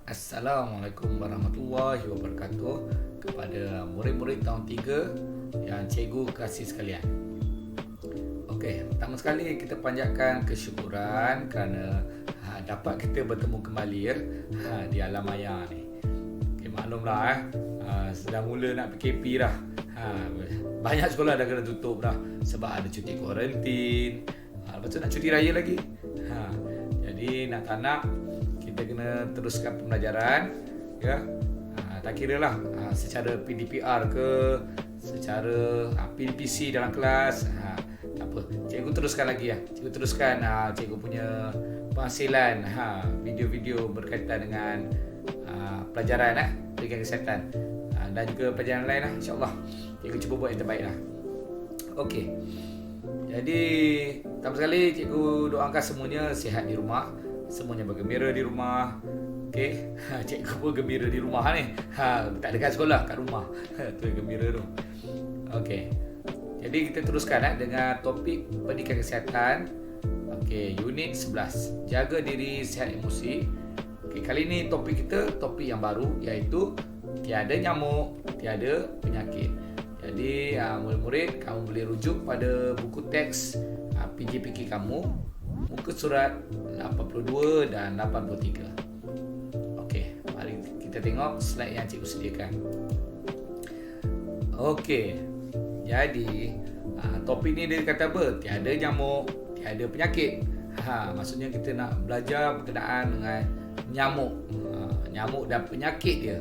Assalamualaikum warahmatullahi wabarakatuh kepada murid-murid tahun 3 yang cikgu kasih sekalian. Okey, pertama sekali kita panjatkan kesyukuran kerana dapat kita bertemu kembali di alam maya ni. Okay, maklumlah sedang mula nak PKP dah. Banyak sekolah dah kena tutup dah sebab ada cuti kuarantin. Lepas tu nak cuti raya lagi. Jadi nak tak nak kita kena teruskan pembelajaran, ya. Tak kira lah secara PDPR ke, secara PDPC dalam kelas, tak apa. Cikgu teruskan lagi Cikgu teruskan cikgu punya penghasilan video-video berkaitan dengan pelajaran pendidikan kesihatan dan juga pelajaran lain insya-Allah. Cikgu cuba buat yang terbaik lah. Okey. Jadi pertama sekali cikgu doakan semuanya sihat di rumah, semuanya bergembira di rumah. Okey, cikgu pun gembira di rumah ni. Tak dekat sekolah, kat rumah. Tu yang gembira tu. Okey. Jadi kita teruskan dengan topik pendidikan kesihatan. Okey, unit 11. Jaga diri sihat emosi. Okey, kali ni topik kita topik yang baru iaitu tiada nyamuk, tiada penyakit. Jadi murid-murid kamu boleh rujuk pada buku teks PJPK kamu muka surat 82 dan 83. Okey, mari kita tengok slide yang cikgu sediakan. Okey. Jadi topik ni dia kata apa? Tiada nyamuk, tiada penyakit. Maksudnya kita nak belajar berkenaan dengan nyamuk. Nyamuk dan penyakit dia.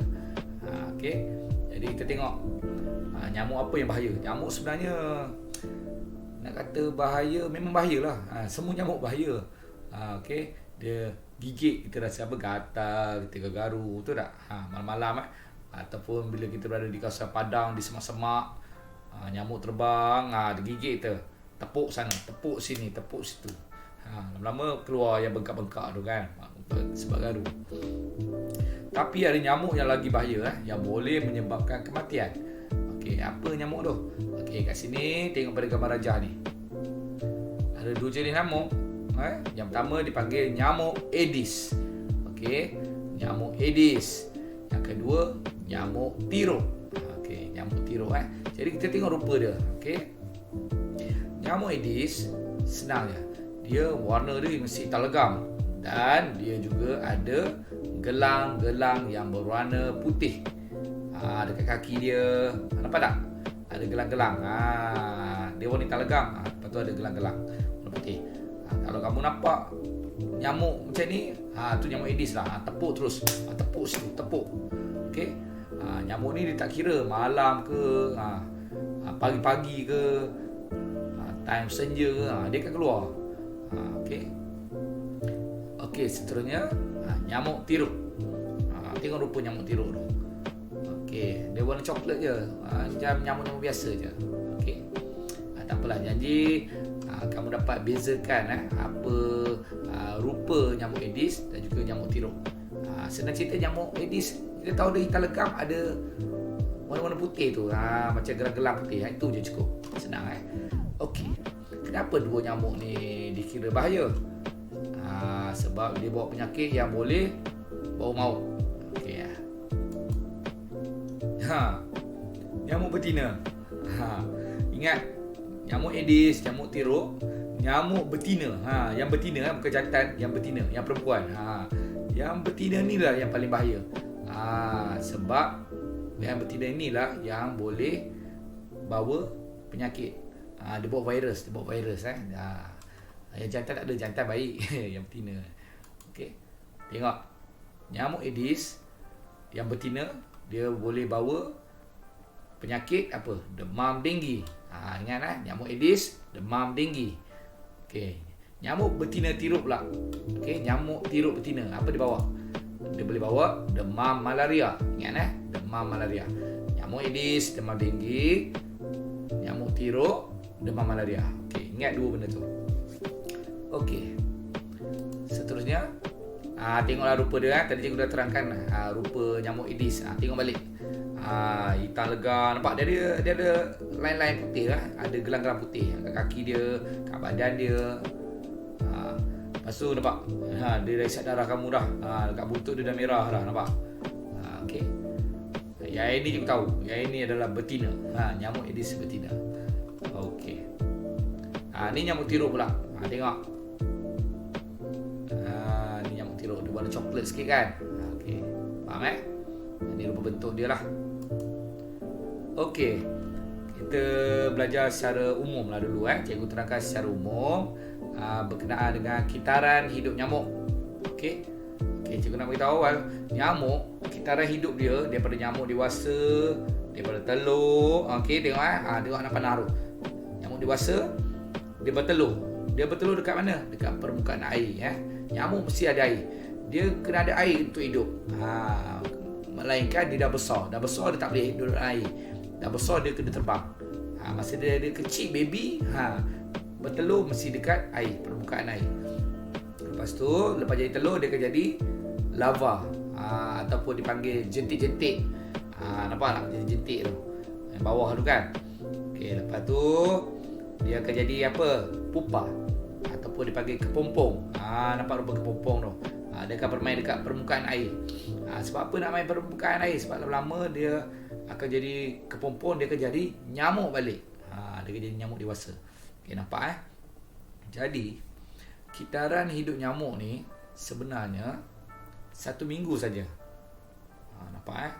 Okey. Jadi kita tengok nyamuk apa yang bahaya. Nyamuk sebenarnya nak kata bahaya, memang bahayalah. Semua nyamuk bahaya. Okey, dia gigit kita rasa apa, gatal, kita garu, betul tak? Malam-malam ataupun bila kita berada di kawasan padang, di semak-semak, nyamuk terbang, dia gigit kita. Tepuk sana, tepuk sini, tepuk situ. Lama-lama keluar yang bengkak-bengkak tu kan, sebab garu. Tapi ada nyamuk yang lagi bahaya yang boleh menyebabkan kematian. Okey, apa nyamuk tu? Okey, kat sini tengok pada gambar rajah ni. Ada dua jenis nyamuk. Yang pertama dipanggil nyamuk Aedes. Okey, nyamuk Aedes. Yang kedua, nyamuk tiruk. Okey, nyamuk tiruk Jadi kita tengok rupa dia. Okey. Nyamuk Aedes senang je. Dia warna dia mesti hitam legam dan dia juga ada gelang-gelang yang berwarna putih. Dekat kaki dia, nampak tak? Ada gelang-gelang. Dia warna hitam legam. Lepas tu ada gelang-gelang warna putih. Kalau kamu nampak nyamuk macam ni, tu nyamuk Aedes lah. Tepuk terus. Tepuk situ, tepuk. Okey. Nyamuk ni dia tak kira malam ke, pagi-pagi ke, time senja ke, dia akan keluar. Okey. Okey, seterusnya nyamuk tiruk. Tengok rupa nyamuk tiruk tu. Okey, dia warna coklat je. Macam nyamuk-nyamuk biasa je. Okey. Tak apalah, janji kamu dapat bezakan apa rupa nyamuk Aedes dan juga nyamuk tiruk. Senang cerita, nyamuk Aedes kita tahu dia hitam legam, ada warna-warna putih tu, macam gelang-gelang putih. Itu je cukup. Senang Okey. Kenapa dua nyamuk ni dikira bahaya? Sebab dia bawa penyakit yang boleh bawa maut. Okey. Nyamuk betina. Ingat, nyamuk Aedes, nyamuk tiruk, nyamuk betina. Yang betina bukan jantan, yang betina, yang perempuan. Yang betina ni lah yang paling bahaya. Sebab yang betina inilah yang boleh bawa penyakit. Dia bawa virus, Yang jantan tak ada, jantan baik. Yang betina. Okey. Tengok. Nyamuk Aedes yang betina, dia boleh bawa penyakit apa? Demam denggi. Ingat nyamuk Aedes, demam denggi. Okey. Nyamuk betina tiruk pula. Okey, nyamuk tiruk betina, apa dia bawa? Dia boleh bawa demam malaria. Ingat demam malaria. Nyamuk Aedes, demam denggi. Nyamuk tiruk, demam malaria. Okey, ingat dua benda tu. Okey. Seterusnya, tengoklah rupa dia. Tadi cikgu dah terangkan rupa nyamuk Aedes. Tengok balik. Hitam legam, nampak dia ada line-line putih Ada gelang-gelang putih kat kaki dia, kat badan dia. Lepas tu nampak, dia dah isap darah kamu dah. Dekat buntut dia dah merah dah, nampak. Okey. Yang ini cikgu tahu. Yang ini adalah betina. Nyamuk Aedes betina. Okey. Ni nyamuk tiruk pula. Tengok. Ni nyamuk tiruk. Dia warna coklat sikit kan. Okey. Faham Ni rupa bentuk dia lah. Okey. Kita belajar secara umum lah dulu. Cikgu terangkan secara umum berkenaan dengan kitaran hidup nyamuk. Okey. Cikgu nak beritahu awal, nyamuk, kitaran hidup dia daripada nyamuk dewasa, daripada telur. Okey, tengok tengok nampak naruh. Nyamuk dewasa dia bertelur. Dia bertelur dekat mana? Dekat permukaan air. Nyamuk mesti ada air. Dia kena ada air untuk hidup. Melainkan dia dah besar. Dah besar dia tak boleh hidup dalam air. Dah besar dia kena terbang. Masa dia kecil baby, bertelur mesti dekat air, permukaan air. Lepas tu, lepas jadi telur dia akan jadi lava, ataupun dipanggil jentik-jentik. Nampak tak jadi jentik tu? Yang bawah tu kan. Okey, lepas tu dia akan jadi apa? Pupa, ataupun dipanggil kepompong. Nampak rupa kepompong tu. Dia akan bermain dekat permukaan air. Sebab apa nak main permukaan air? Sebab lama-lama dia akan jadi kepompong, dia akan jadi nyamuk balik. Dia akan jadi nyamuk dewasa. Okey, nampak Jadi kitaran hidup nyamuk ni sebenarnya 1 minggu saja. Nampak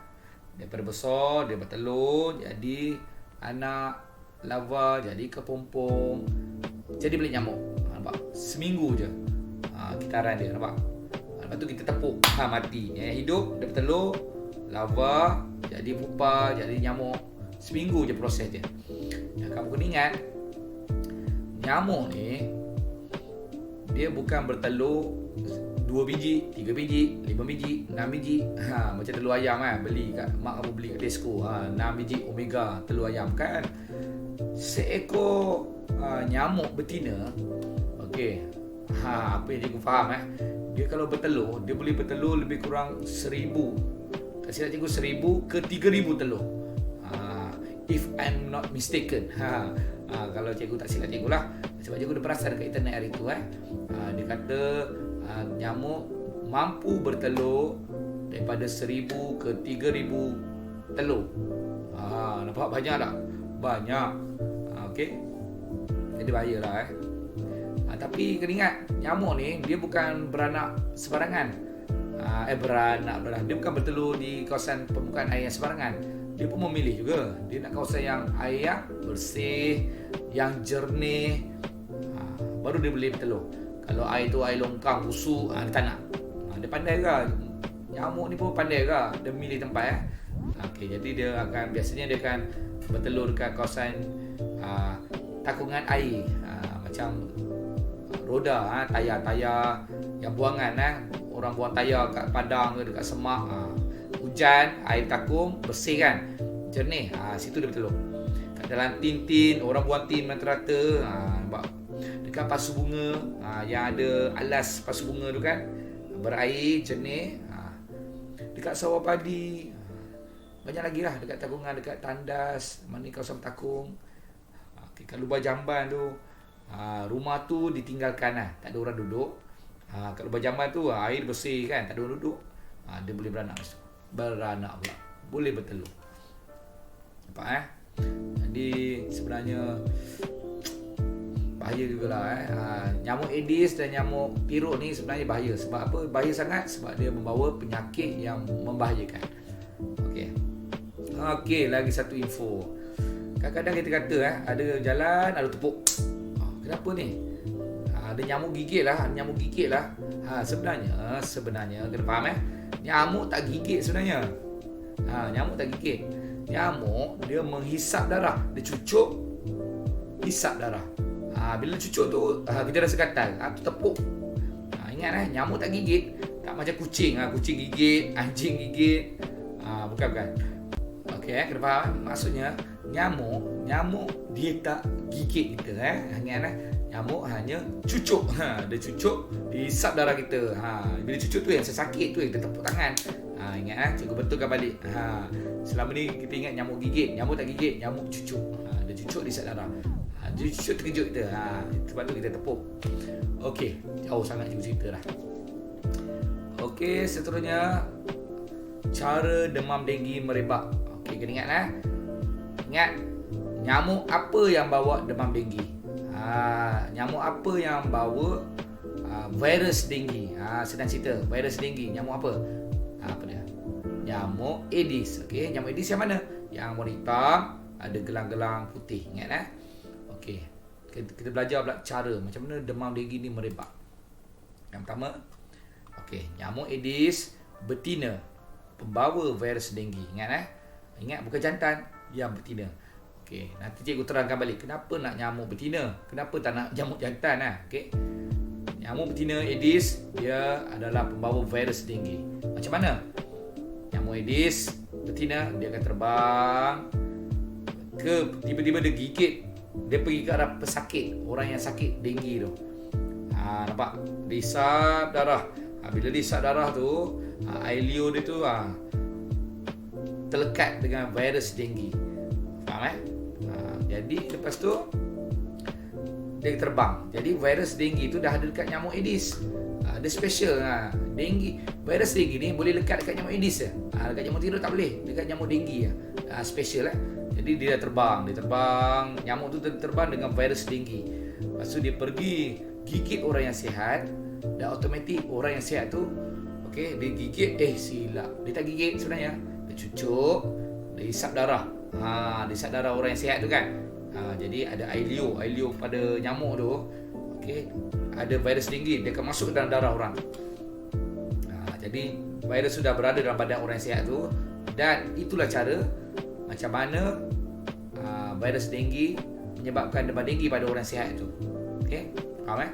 daripada besar dia bertelur, jadi anak larva, jadi kepompong, jadi balik nyamuk. Nampak? Seminggu je kitaran dia, nampak? Lepas tu kita tepuk, mati. Yang hidup dia bertelur, larva, jadi pupa, jadi nyamuk. Seminggu je proses dia. Kamu kena ingat, nyamuk ni dia bukan bertelur 2 biji, 3 biji, 5 biji, 6 biji. Macam telur ayam beli kat mak kamu beli kat Tesco. 6 biji omega telur ayam kan. Seekor nyamuk betina. Okey. Apa yang cikgu faham dia kalau bertelur, dia boleh bertelur lebih kurang 1000. Kasih cikgu 1000 ke 3000 telur. If I'm not mistaken. Kalau cikgu tak silap cikgu lah. Sebab cikgu dah perasan dekat internet hari tu dia kata nyamuk mampu bertelur daripada 1000 ke 3000 telur. Nampak banyak tak? Banyak. Okey. Jadi bahayalah tapi kena ingat, nyamuk ni dia bukan beranak sebarangan. Dia bukan bertelur di kawasan permukaan air yang sebarangan. Dia pun memilih juga. Dia nak kawasan yang air yang bersih, yang jernih, baru dia boleh bertelur. Kalau air tu air longkang, busuk, dia tak nak. Dia pandai ke? Nyamuk ni pun pandai ke? Dia memilih tempat Okey, jadi dia akan biasanya dia akan bertelur dekat kawasan takungan air, macam roda, tayar-tayar yang buangan orang buang tayar kat padang ke dekat semak. Hujan, air takung, bersih kan, jernih, situ dia bertelur. Kat dalam tin-tin, orang buang tin rata-rata, nampak. Dekat pasu bunga, yang ada alas pasu bunga tu kan, berair, jernih. Dekat sawah padi, banyak lagi lah. Dekat takungan, dekat tandas, mana kawasan takung. Kat lubang jamban tu, rumah tu ditinggalkan tak ada orang duduk. Kat lubang jamban tu air bersih kan, tak ada orang duduk. Dia boleh beranak masa tu. Beranak pula, boleh bertelur. Nampak Jadi sebenarnya bahaya jugalah nyamuk Aedes dan nyamuk tiruk ni sebenarnya bahaya. Sebab apa bahaya sangat? Sebab dia membawa penyakit yang membahayakan. Okey, lagi satu info. Kadang-kadang kita kata ada jalan, ada tepuk. Kenapa ni? Ada nyamuk gigit lah. Sebenarnya kena faham nyamuk tak gigit sebenarnya. Nyamuk tak gigit. Nyamuk dia menghisap darah. Dia cucuk, hisap darah. Bila cucuk tu kita rasa gatal, tu tepuk. Ingat nyamuk tak gigit. Tak macam kucing. Kucing gigit, anjing gigit. Bukan. Okey, kena faham. Maksudnya nyamuk dia tak gigit kita. Ingat nyamuk hanya cucuk. Dia cucuk, dia hisap darah kita. Bila cucuk tu yang sakit tu yang kita tepuk tangan. Ingat cikgu betulkan balik. Selama ni kita ingat nyamuk gigit, nyamuk tak gigit, nyamuk cucuk. Dia cucuk, dia hisap darah. Dia terkejut kita. Sebab tu kita tepuk. Okey, jauh sangat cikgu cerita dah. Okey, seterusnya cara demam denggi merebak. Okey, kena ingat Ingat, nyamuk apa yang bawa demam denggi? Nyamuk apa yang bawa virus denggi? Sedang cerita, virus denggi, nyamuk apa? Apa dia? Nyamuk Aedes. Okey, nyamuk Aedes yang mana? Yang warna hitam, ada gelang-gelang putih. Ingat Okey. Kita belajar pula cara macam mana demam denggi ni merebak. Yang pertama, okey, nyamuk Aedes betina, pembawa virus denggi. Ingat bukan jantan, yang betina. Okey, nanti cikgu terangkan balik kenapa nak nyamuk betina, kenapa tak nak nyamuk jantan Okey. Nyamuk betina Aedes dia adalah pembawa virus denggi. Macam mana? Nyamuk Aedes betina dia akan terbang ke, tiba-tiba dia gigit, dia pergi ke arah pesakit, orang yang sakit denggi tu. Nampak? Dia isap darah. Bila dia isap darah tu, air liur dia tu terlekat dengan virus denggi. Faham jadi lepas tu dia terbang. Jadi virus denggi tu dah ada dekat nyamuk Aedes. Dia special denggi. Virus denggi ni boleh lekat dekat nyamuk Aedes je. Dekat nyamuk tidur tak boleh. Dekat nyamuk denggi special Jadi dia dah terbang. Nyamuk tu terbang dengan virus denggi. Lepas tu dia pergi gigit orang yang sihat. Dan automatik orang yang sihat tu, okey, dia gigit, silap. Dia tak gigit sebenarnya. Dia cucuk, dia isap darah. Dia isap darah orang yang sihat tu kan. Jadi ada air liur pada nyamuk tu. Okey, ada virus denggi, dia akan masuk dalam darah orang. Jadi virus sudah berada dalam badan orang yang sihat tu, dan itulah cara macam mana virus denggi menyebabkan demam denggi pada orang sihat tu. Okey, faham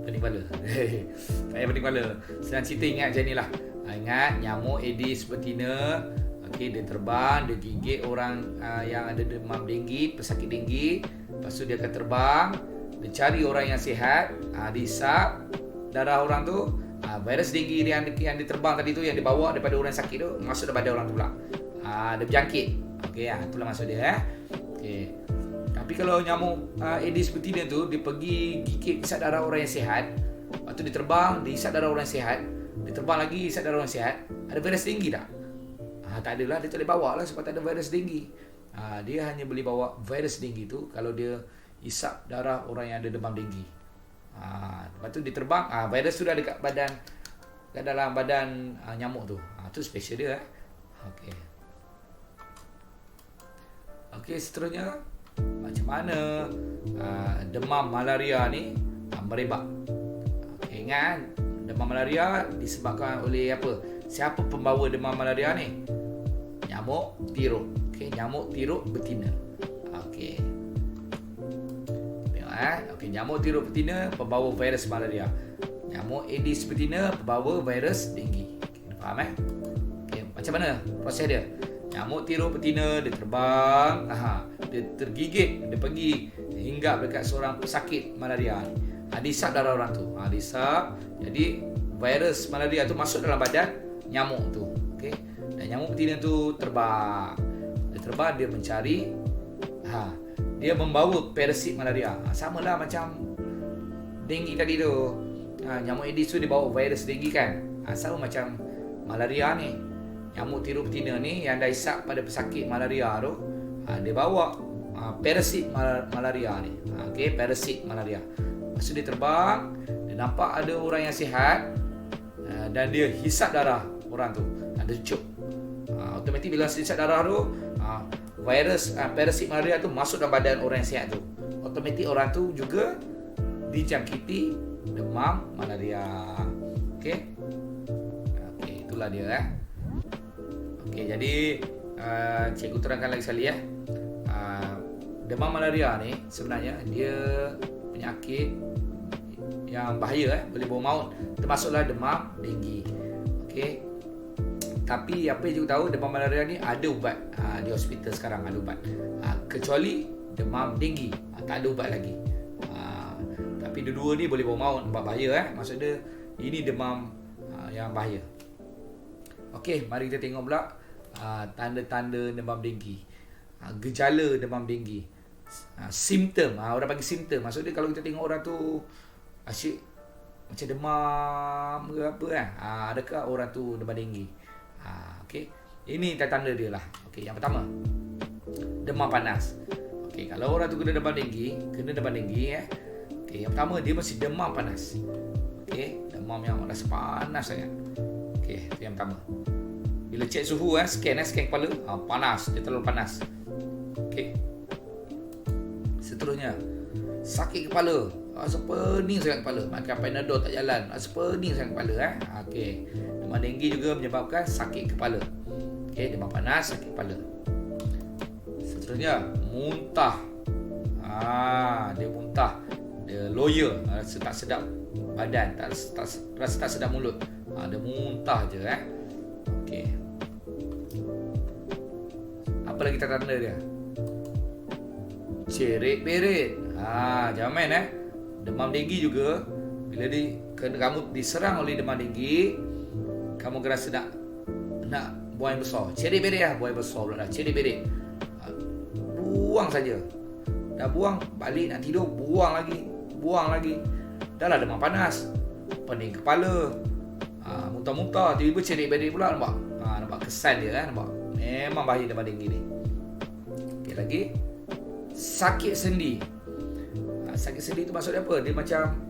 pening kepala. Saya pening kepala. Senang cerita ingat macam inilah. Ingat nyamuk Aedes betina. Okey, dia terbang, dia gigit orang yang ada demam denggi, pesakit denggi. Lepas tu dia akan terbang, dia cari orang yang sihat, dihisap darah orang tu, virus denggi yang diterbang tadi tu, yang dibawa daripada orang sakit tu, masuk dalam badan orang tu pula. Dia berjangkit. Okey, itulah maksud dia. Okey. Tapi kalau nyamuk Aedes betina tu, dia pergi gigit isap darah orang yang sihat, lepas tu dia terbang, dia isap darah orang yang sihat, dia terbang lagi isap darah orang yang sihat, ada virus denggi tak? Tak adalah, dia tak boleh bawa lah sebab tak ada virus denggi. Dia hanya boleh bawa virus denggi tu kalau dia isap darah orang yang ada demam denggi. Lepas tu dia terbang, virus tu dah dekat badan, kat dalam badan nyamuk tu. Tu special dia. Okey, seterusnya macam mana demam malaria ni merebak. Okay, ingat, demam malaria disebabkan oleh apa? Siapa pembawa demam malaria ni? Nyamuk tiruk. Okey, nyamuk tiruk betina. Okey. Tengok Okey, nyamuk tiruk betina pembawa virus malaria. Nyamuk Aedes betina pembawa virus denggi. Okay, faham Okey, macam mana proses dia? Nyamuk tiruk betina dia terbang, dia tergigit, dia pergi hinggap dekat seorang pesakit malaria ni. Dihisap darah orang tu. Dihisap. Jadi virus malaria tu masuk dalam badan nyamuk tu. Okey. Dan nyamuk betina tu terbang. Dia terbang, dia mencari dia membawa parasit malaria. Samalah macam denggi tadi tu. Nyamuk Aedes tu dia bawa virus denggi kan. Sama macam malaria ni. Nyamuk tiruk betina ni yang dah hisap pada pesakit malaria tu, dia bawa parasit malaria ni. Okey, parasit malaria. Lepas tu dia terbang, dia nampak ada orang yang sihat, dan dia hisap darah orang tu. Dia cucuk. Automatik bila hisap darah tu, virus parasit malaria tu masuk dalam badan orang yang sihat tu. Automatik orang tu juga dijangkiti demam malaria. Okey. Okey, itulah dia Okey, jadi cikgu terangkan lagi sekali demam malaria ni sebenarnya dia penyakit yang bahaya boleh bawa maut, termasuklah demam denggi. Okey. Tapi apa yang cikgu tahu, demam malaria ni ada ubat di hospital sekarang, ada ubat. Kecuali demam denggi, tak ada ubat lagi. Tapi dua-dua ni boleh bawa maut, bahaya maksud dia ini demam yang bahaya. Okey, mari kita tengok pula tanda-tanda demam denggi. Gejala demam denggi. Simptom. Orang panggil simptom. Maksudnya kalau kita tengok orang tu asyik macam demam ke apa kan. Adakah orang tu demam denggi? Okey. Ini tanda dia lah. Okey, yang pertama, demam panas. Okey, kalau orang tu kena demam denggi, okey, yang pertama dia mesti demam panas. Okey, demam yang rasa panas sangat. Okey, itu yang pertama. Bila cek suhu scan kepala, panas, dia terlalu panas. Okey. Seterusnya, sakit kepala. Rasa pening sangat kepala. Makan Panadol tak jalan. Rasa pening sangat kepala. Okey. Demam denggi juga menyebabkan sakit kepala. Okey, demam panas, sakit kepala. Seterusnya, muntah. Dia muntah. Dia loya, rasa tak sedap badan, rasa tak sedap mulut. Dia muntah je Okey. Apa lagi tanda dia? Cerit-berit. Jangan main Demam denggi juga, bila kamu diserang oleh demam denggi, kamu rasa nak buang air besar. Cerit-berit buang air besar pula dah. Cerit-berit. Buang saja. Dah buang, balik nak tidur, buang lagi. Dah lah demam panas, pening kepala, muntah-muntah, tiba-tiba cerit-berit pula, nampak? Nampak kesan dia nampak? Memang bahaya demam denggi ni. Okey, lagi sakit sendi. Sakit sendi tu maksud dia apa? Dia macam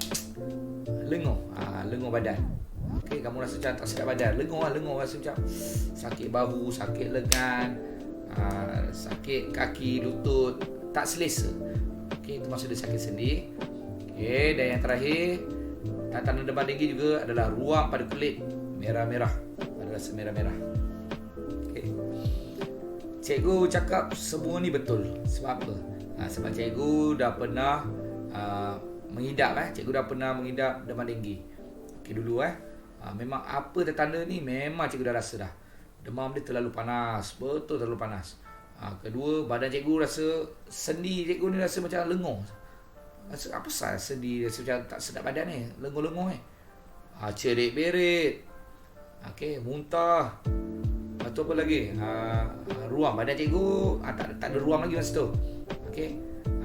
lenguh badan. Okey, kamu rasa macam tak sedap badan, lenguh rasa macam sakit bahu, sakit lengan, sakit kaki, lutut, tak selesa. Okey, itu maksud dia sakit sendi. Okey, dan yang terakhir, tanda demam denggi juga adalah ruam pada kulit merah-merah, ada rasa merah-merah. Okey. Cikgu cakap semua ni betul. Sebab apa? Sebab cikgu dah pernah mengidap cikgu dah pernah mengidap demam denggi. Okey, dulu memang apa tanda ni memang cikgu dah rasa dah. Demam dia terlalu panas, betul terlalu panas. Kedua, badan cikgu rasa, sendi cikgu ni rasa macam lenguh. Rasa apa sah sendi rasa macam tak sedap badan ni, lenguh-lenguh cerit-berit. Okey, muntah. Lepas tu apa lagi? Ruam badan cikgu tak ada ruam lagi masa tu. Okey.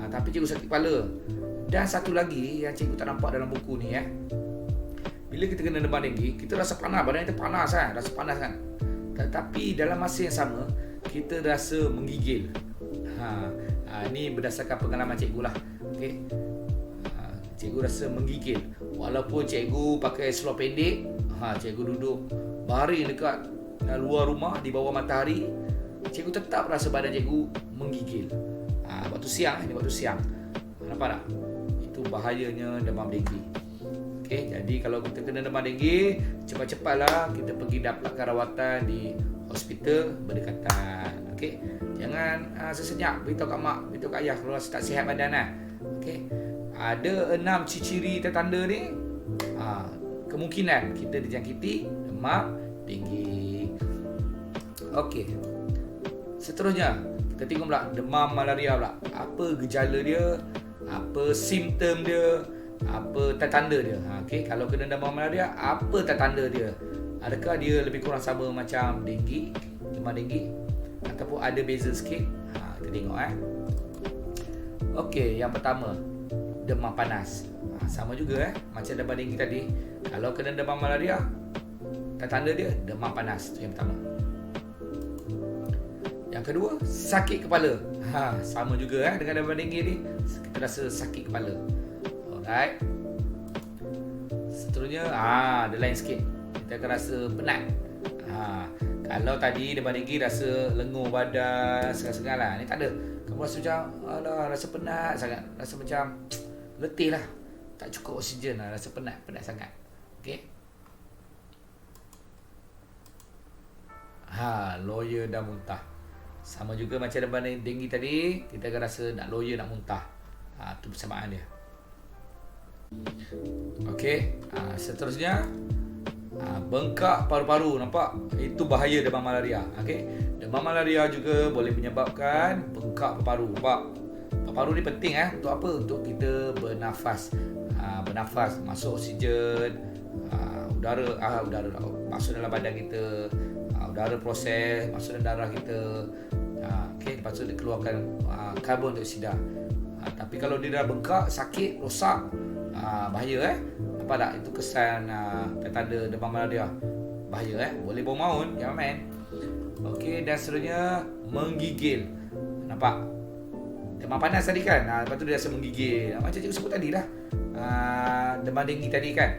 Tapi cikgu sakit kepala. Dan satu lagi yang cikgu tak nampak dalam buku ni bila kita kena demam denggi, kita rasa panas, badan kita panas rasa panas kan. Tetapi dalam masa yang sama kita rasa menggigil. Ini berdasarkan pengalaman cikgu lah. Okey. Cikgu rasa menggigil. Walaupun cikgu pakai seluar pendek, cikgu duduk baring dekat luar rumah di bawah matahari, cikgu tetap rasa badan cikgu menggigil. Waktu siang, ini waktu siang. Nampak tak? Itu bahayanya demam denggi. Okey, jadi kalau kita kena demam denggi, cepat-cepatlah kita pergi dapatkan rawatan di hospital berdekatan. Okey, jangan sesenyap, beritahu kat mak, beritahu kat ayah kalau rasa tak sihat badan Okey. Ada 6 ciri tanda ni. Kemungkinan kita dijangkiti demam denggi. Okey. Seterusnya, kita tengok pula demam malaria pula. Apa gejala dia? Apa simptom dia? Apa tanda dia? Okey, kalau kena demam malaria, apa tanda dia? Adakah dia lebih kurang sama macam denggi, demam denggi, ataupun ada beza sikit? Kita tengok Okey, yang pertama, demam panas. Sama juga macam demam denggi tadi. Kalau kena demam malaria, tanda dia demam panas. Itu yang pertama. Yang kedua, sakit kepala. Sama juga dengan demam denggi ni. Kita rasa sakit kepala. Alright. Seterusnya, dia lain sikit. Kita akan rasa penat. Kalau tadi demam denggi rasa lenguh badan, segar-segar lah. Ni tak ada. Kamu rasa macam, rasa penat sangat. Rasa macam letih lah. Tak cukup oksigen lah. Rasa penat sangat. Okay. Loya dan muntah. Sama juga macam demam denggi tadi, kita akan rasa nak loya, nak muntah. Itu persamaan dia. Okey, seterusnya bengkak paru-paru. Nampak? Itu bahaya demam malaria. Okey. Demam malaria juga boleh menyebabkan bengkak paru-paru. Nampak? Paru-paru ni penting untuk apa? Untuk kita bernafas. Bernafas, masuk oksigen, udara masuk dalam badan kita. Udara proses masuk dalam darah kita. Okey, lepas tu dia keluarkan karbon dioksida. Tapi kalau dia dah bengkak, sakit, rosak, bahaya Nampak tak? Itu kesan tanda demam malaria. Bahaya boleh bawa maut, jangan main. Okey, dan seterusnya menggigil. Nampak? Demam panas tadi kan. Lepas tu dia rasa menggigil. Macam cikgu sebut tadi lah. Demam denggi tadi kan.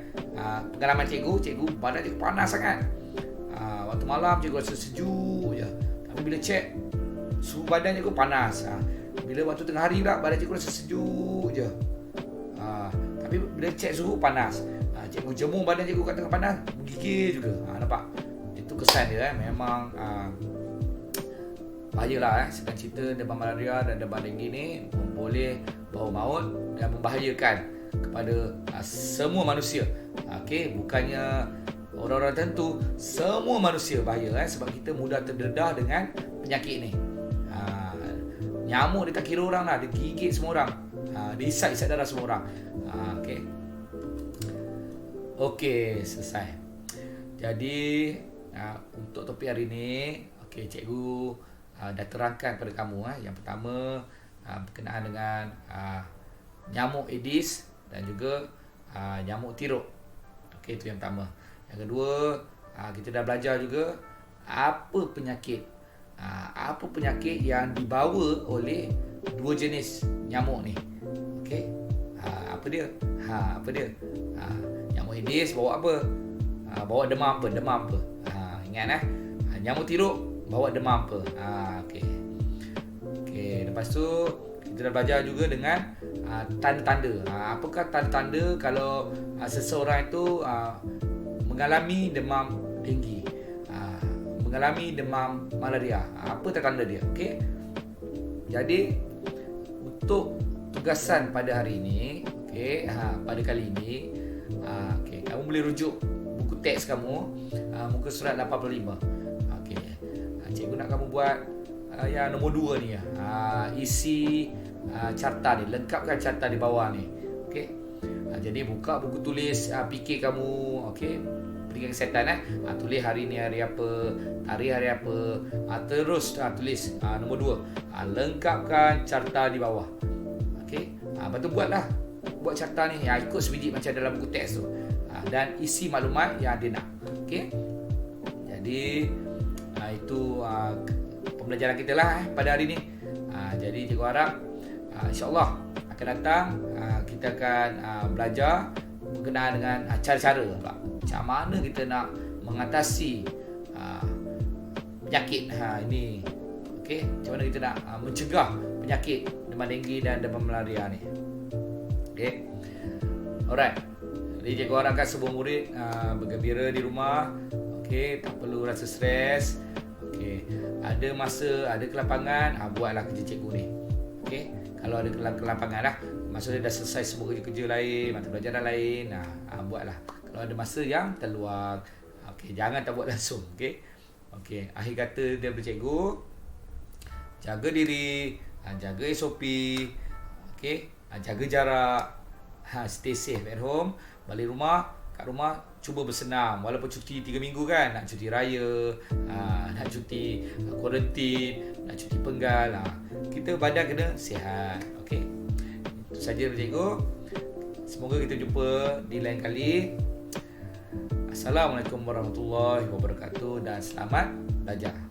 Pengalaman cikgu badan cikgu panas sangat. Waktu malam cikgu rasa sejuk je. Tapi bila cek suhu badan cikgu panas. Bila waktu tengah hari pula badan cikgu rasa sejuk je. Tapi bila cek suhu panas. Cikgu jemur badan cikgu kat tengah panas, menggigil juga. Nampak? Itu kesan dia Memang bahayalah Sedang cerita demam malaria dan demam denggi ni boleh bawa maut dan membahayakan kepada semua manusia. Okey, bukannya orang-orang tertentu, semua manusia bahaya sebab kita mudah terdedah dengan penyakit ni. Nyamuk dia tak kira orang lah, dia gigit semua orang. Dia isap darah semua orang. Okey, selesai. Jadi untuk topik hari ni, cikgu dah terangkan kepada kamu. Yang pertama berkenaan dengan nyamuk Aedes dan juga nyamuk tiruk. Okey, itu yang pertama. Yang kedua, kita dah belajar juga apa penyakit yang dibawa oleh dua jenis nyamuk ni. Okey. Apa dia? Nyamuk Aedes bawa apa? Bawa demam apa? Ingat nyamuk tiruk bawa demam apa? Okey, lepas tu kita dah belajar juga dengan tanda-tanda. Apakah tanda-tanda kalau seseorang itu mengalami demam denggi, mengalami demam malaria? Apa tanda dia? Okey. Jadi untuk tugasan pada hari ini, pada kali ini, kamu boleh rujuk buku teks kamu, muka surat 85. Cikgu nak kamu buat yang nombor 2 ni isi carta ni, lengkapkan carta di bawah ni. Jadi buka buku tulis fikir kamu, pendidikan kesihatan tulis hari ni hari apa, tarikh hari apa, terus tulis nombor 2, lengkapkan carta di bawah. Lepas tu buat carta ni ikut sebiji macam dalam buku teks tu, dan isi maklumat yang dia nak. Jadi itu pembelajaran kita lah pada hari ni. Jadi cikgu harap insyaAllah akan datang kita akan belajar berkenaan dengan cara-cara macam mana kita nak mengatasi penyakit ini. Macam mana kita nak mencegah penyakit demam denggi dan demam malaria ni. Alright. Jadi cikgu harapkan semua murid bergembira di rumah. Tak perlu rasa stres. Ada masa, ada kelapangan, buatlah kerja cikgu ni. Kalau ada kelapangan maksudnya dah selesai semua kerja-kerja lain, mata pelajaran lain, buatlah. Kalau ada masa yang terluang, jangan tak buat langsung. Akhir kata daripada cikgu, jaga diri, jaga SOP, jaga jarak, stay safe at home. Balik rumah, kat rumah cuba bersenam walaupun cuti 3 minggu kan, nak cuti raya, nak cuti kuarantin, nak cuti penggal, kita badan kena sihat. Itu saja cikgu. Semoga kita jumpa di lain kali. Assalamualaikum warahmatullahi wabarakatuh dan selamat belajar.